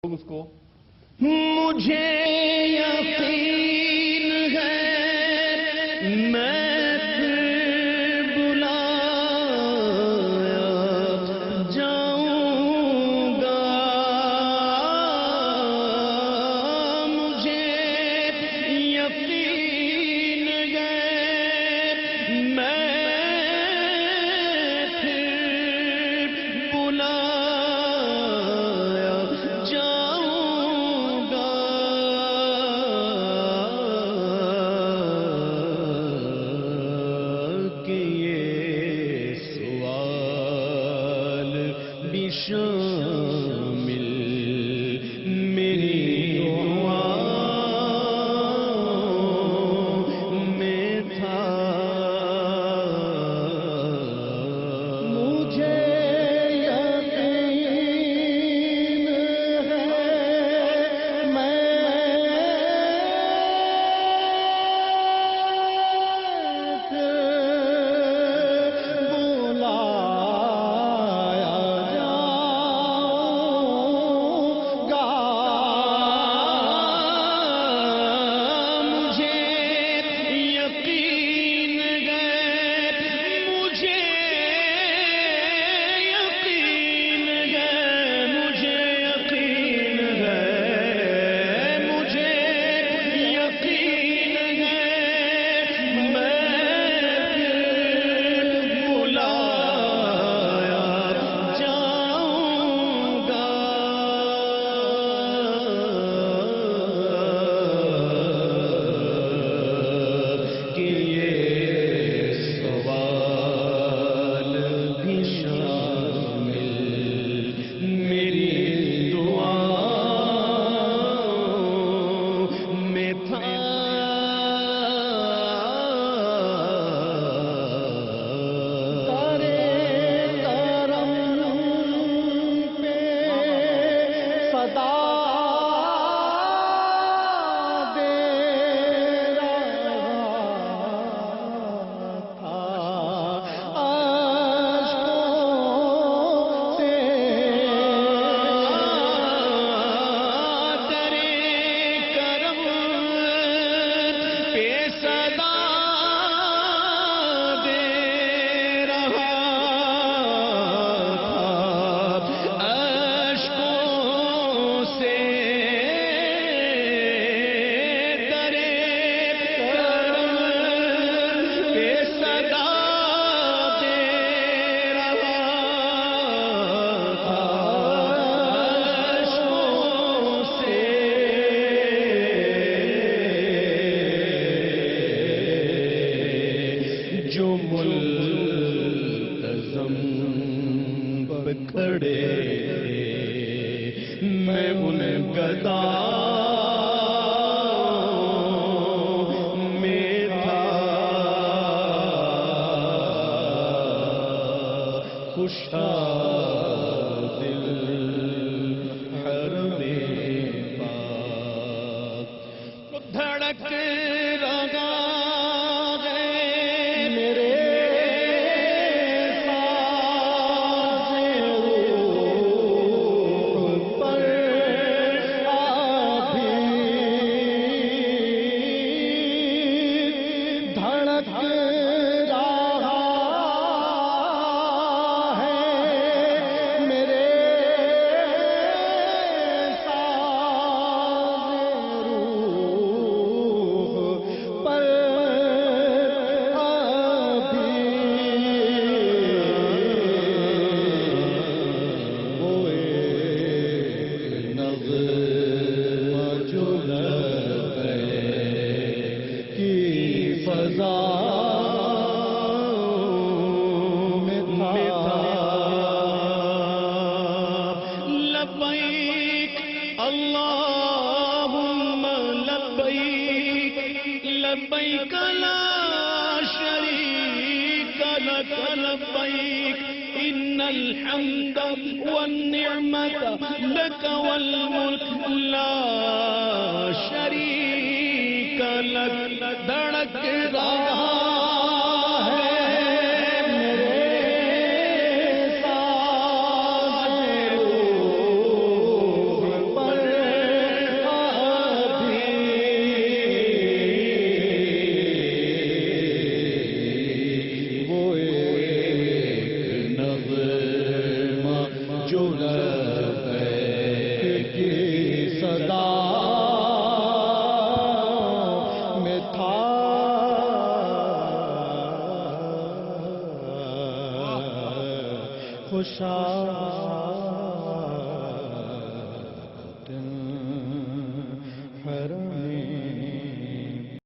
اس کو مجھے یقین ہے میں پھر بلایا جاؤں گا، مجھے یقین ہے میں پھر بلایا جاؤں گا، کہ یہ سوال بھی شامل میری دعاؤں میں تھا۔ مجھے یقین ہے میں بلایا جاؤں گا، مجھے یقین ہے مجھے یقین ہے مجھے یقین ہے مجھے یقین ہے میں پھر بلایا جاؤں گا، کہ یہ سوال بھی شامل میری دعاؤں میں تھا۔ تارے کرم پہ صدا دے رہا تھا، اشکوں سے تیرے کرم پہ صدا دے رہا تھا، اشکوں سے تیرے کرم پہ صدا دے رہا تھا، اشکوں سے جو ملتزم پہ کھڑے تھے میں ان گداؤں میں تھا، خوشحال دل حرم پاک دھڑک رہا ہے میرے ساز روح پر ابھی دھڑک رہا ہے میرے ساز روح پر ابھی وہ ایک نغمہ جو لبے کی فضا میں تھا، لبیک اللہم لبیک لبیک لا شریک لک لبیک ان الحمد والنعمت لک والملک لا شریک لک، دھڑک رہا ہے میرے ساز روح پر خوشا